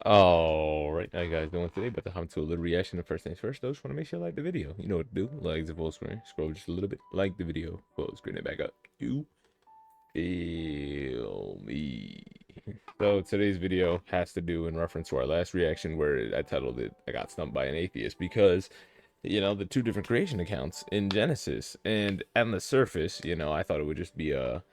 All right, how you guys doing today? But to hop to a little reaction. The first things first, though, just want to make sure you like the video. You know what to do. Like the full screen. Scroll just a little bit. Like the video. Full screen it back up. You feel me? So today's video has to do in reference to our last reaction where I titled it "I got stumped by an atheist" because the two different creation accounts in Genesis, and on the surface, I thought it would just be a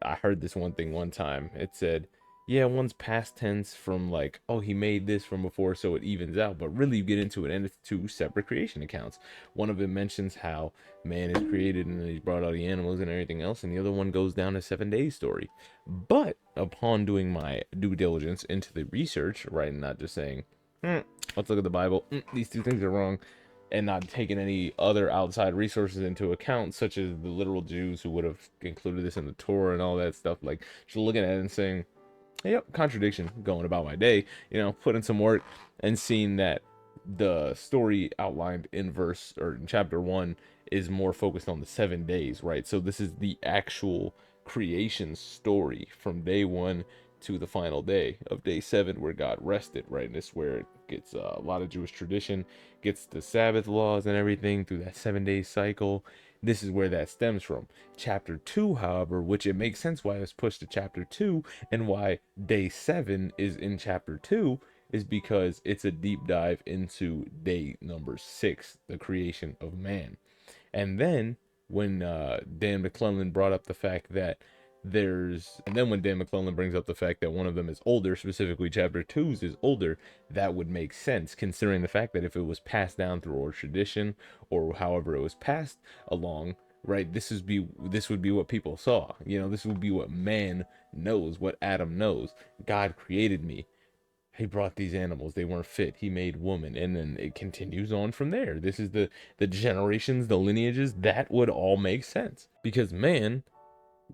I heard this one thing one time. It said, yeah, one's past tense from like, oh, he made this from before, so it evens out. But really, you get into it, and it's two separate creation accounts. One of them mentions how man is created and he's brought all the animals and everything else, and the other one goes down a 7 day story. But upon doing my due diligence into the research, right, and not just saying, let's look at the Bible, these two things are wrong, and not taking any other outside resources into account, such as the literal Jews who would have included this in the Torah and all that stuff. Like, just looking at it and saying, yep, contradiction, going about my day, putting some work and seeing that the story outlined in verse or in chapter 1 is more focused on the 7 days, right? So this is the actual creation story from day 1 to the final day of day 7 where God rested, right? And this is where it gets a lot of Jewish tradition, gets the Sabbath laws and everything through that 7 day cycle. This is where that stems from. Chapter 2, however, which it makes sense why it's pushed to chapter 2 and why day 7 is in chapter 2, is because it's a deep dive into day number 6, the creation of man. And then when Dan McClellan brought up the fact that when Dan McClellan brings up the fact that one of them is older, specifically chapter 2's is older, that would make sense considering the fact that if it was passed down through oral tradition or however it was passed along, right, this would be what people saw. This would be what man knows, what Adam knows. God created me. He brought these animals, they weren't fit, he made woman, and then it continues on from there. This is the generations, the lineages. That would all make sense because man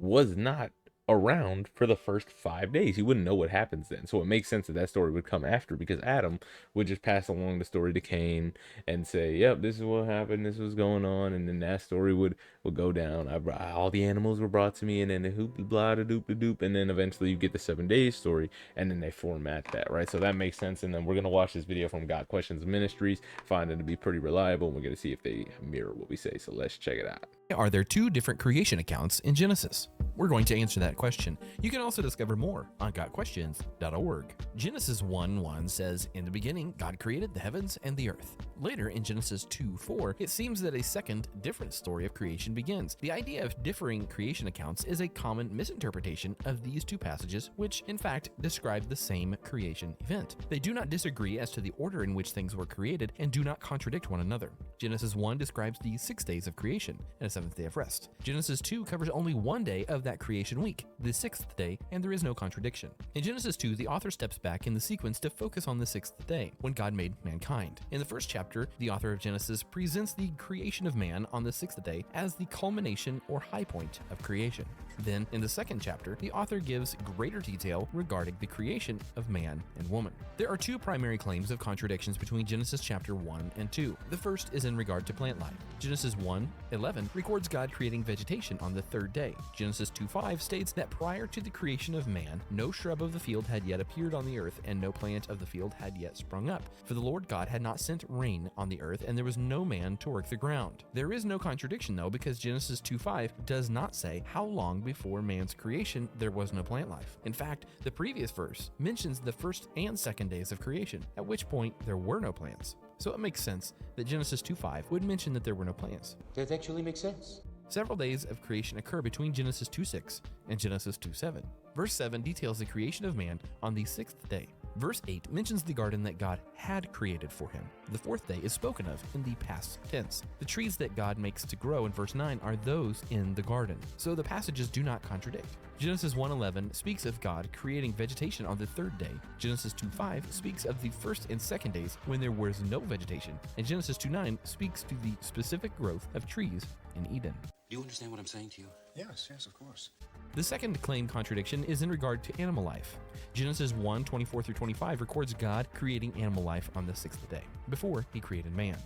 was not around for the first 5 days. He wouldn't know what happens then. So it makes sense that that story would come after, because Adam would just pass along the story to Cain and say, yep, this is what happened, this was going on, and then that story would go down. All the animals were brought to me, and then the hoop blah da doop da doop, and then eventually you get the 7 days story, and then they format that, right? So that makes sense. And then we're gonna watch this video from God Questions Ministries, find it to be pretty reliable, and we're gonna see if they mirror what we say. So let's check it out. Are there two different creation accounts in Genesis? We're going to answer that question. You can also discover more on gotquestions.org. Genesis 1:1 says, "In the beginning, God created the heavens and the earth." Later in Genesis 2:4, it seems that a second, different story of creation begins. The idea of differing creation accounts is a common misinterpretation of these two passages, which in fact describe the same creation event. They do not disagree as to the order in which things were created and do not contradict one another. Genesis 1 describes the 6 days of creation and a 7th day of rest. Genesis 2 covers only one day of that creation week, the 6th day, and there is no contradiction. In Genesis 2, the author steps back in the sequence to focus on the 6th day, when God made mankind. In the first chapter, the author of Genesis presents the creation of man on the 6th day as the culmination or high point of creation. Then, in the second chapter, the author gives greater detail regarding the creation of man and woman. There are two primary claims of contradictions between Genesis chapter 1 and 2. The first is in regard to plant life. Genesis 1:11 records God creating vegetation on the 3rd day. Genesis 2:5 states that prior to the creation of man, no shrub of the field had yet appeared on the earth, and no plant of the field had yet sprung up. For the Lord God had not sent rain on the earth, and there was no man to work the ground. There is no contradiction, though, because Genesis 2:5 does not say how long before man's creation there was no plant life. In fact, the previous verse mentions the first and second days of creation, at which point there were no plants. So it makes sense that Genesis 2:5 would mention that there were no plants. That actually makes sense. Several days of creation occur between Genesis 2:6 and Genesis 2:7. Verse 7 details the creation of man on the 6th day. Verse 8 mentions the garden that God had created for him. The 4th day is spoken of in the past tense. The trees that God makes to grow in verse 9 are those in the garden, so the passages do not contradict. Genesis 1:11 speaks of God creating vegetation on the 3rd day. Genesis 2:5 speaks of the 1st and 2nd days when there was no vegetation, and Genesis 2:9 speaks to the specific growth of trees in Eden. Do you understand what I'm saying to you? Yes, of course. The second claimed contradiction is in regard to animal life. Genesis 1:24 through 25 records God creating animal life on the 6th day, before he created man.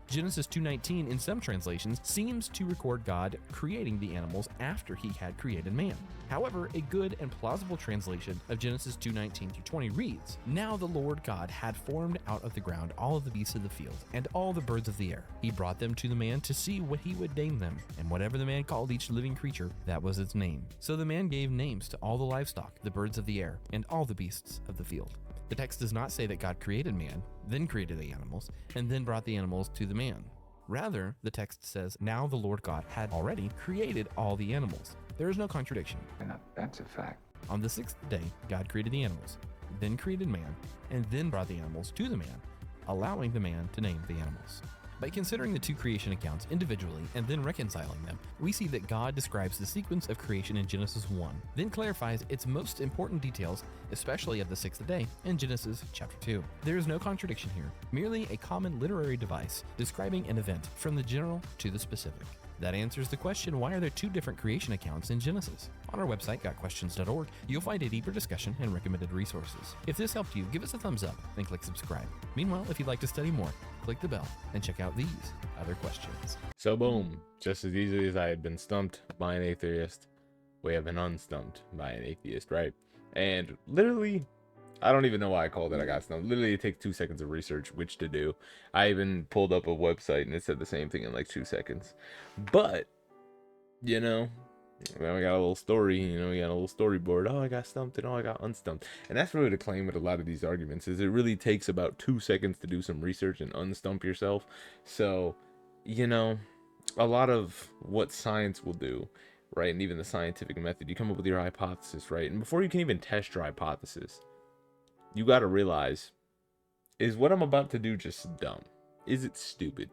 Genesis 2:19 in some translations seems to record God creating the animals after he had created man. However, a good and plausible translation of Genesis 2:19 through 20 reads, "Now the Lord God had formed out of the ground all of the beasts of the field and all the birds of the air. He brought them to the man to see what he would name them, and whatever the man called each living creature, that was its name. So the man gave names to all the livestock, the birds of the air, and all the beasts of the field." The text does not say that God created man, then created the animals, and then brought the animals to the man. Rather, the text says, "Now the Lord God had already created all the animals." There is no contradiction. That's a fact. On the sixth day, God created the animals, then created man, and then brought the animals to the man, allowing the man to name the animals. By considering the two creation accounts individually and then reconciling them, we see that God describes the sequence of creation in Genesis 1, then clarifies its most important details, especially of the sixth day, in Genesis chapter 2. There is no contradiction here, merely a common literary device describing an event from the general to the specific. That answers the question, why are there two different creation accounts in Genesis? On our website, gotquestions.org, you'll find a deeper discussion and recommended resources. If this helped you, give us a thumbs up and click subscribe. Meanwhile, if you'd like to study more, click the bell and check out these other questions. So boom, just as easily as I had been stumped by an atheist, we have been unstumped by an atheist, right? And literally, I don't even know why I called it I got stumped. Literally, it takes 2 seconds of research which to do. I even pulled up a website and it said the same thing in like 2 seconds. But, you know, then we got a little story, we got a little storyboard. Oh, I got stumped and oh, I got unstumped. And that's really the claim with a lot of these arguments, is it really takes about 2 seconds to do some research and unstump yourself. So, a lot of what science will do, right, and even the scientific method, you come up with your hypothesis, right? And before you can even test your hypothesis, you got to realize, is what I'm about to do just dumb? Is it stupid?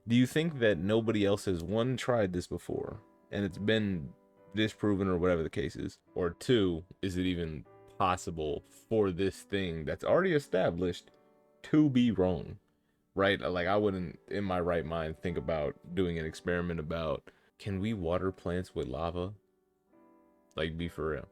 Do you think that nobody else has, one, tried this before and it's been disproven or whatever the case is? Or two, is it even possible for this thing that's already established to be wrong? Right? Like, I wouldn't, in my right mind, think about doing an experiment about, can we water plants with lava? Like, be for real.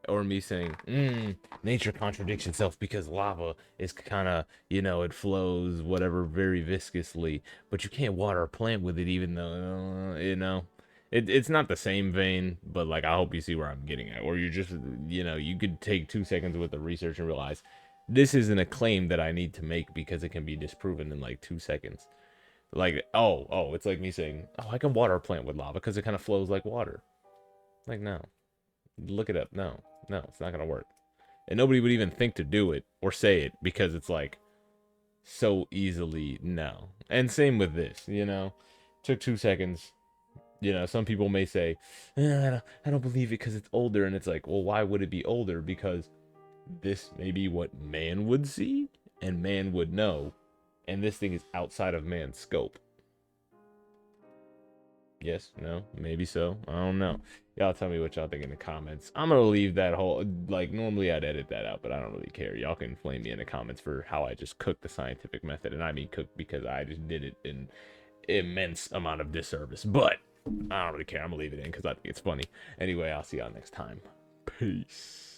Or me saying, nature contradicts itself because lava is kind of, it flows, whatever, very viscously, but you can't water a plant with it, even though, it's not the same vein, but like, I hope you see where I'm getting at. Or you're just, you could take 2 seconds with the research and realize this isn't a claim that I need to make because it can be disproven in like 2 seconds. Like, oh, it's like me saying, oh, I can water a plant with lava because it kind of flows like water. Like, no. Look it up. No, it's not gonna work. And nobody would even think to do it or say it because it's like so easily no. And same with this, took 2 seconds. Some people may say, I don't believe it because it's older. And it's like, well, why would it be older? Because this may be what man would see and man would know, and this thing is outside of man's scope. Yes, no, maybe so. I don't know. Y'all tell me what y'all think in the comments. I'm gonna leave that whole, like, normally I'd edit that out, but I don't really care. Y'all can flame me in the comments for how I just cooked the scientific method, and I mean cooked because I just did it in immense amount of disservice. But I don't really care. I'm gonna leave it in because I think it's funny. Anyway, I'll see y'all next time. Peace.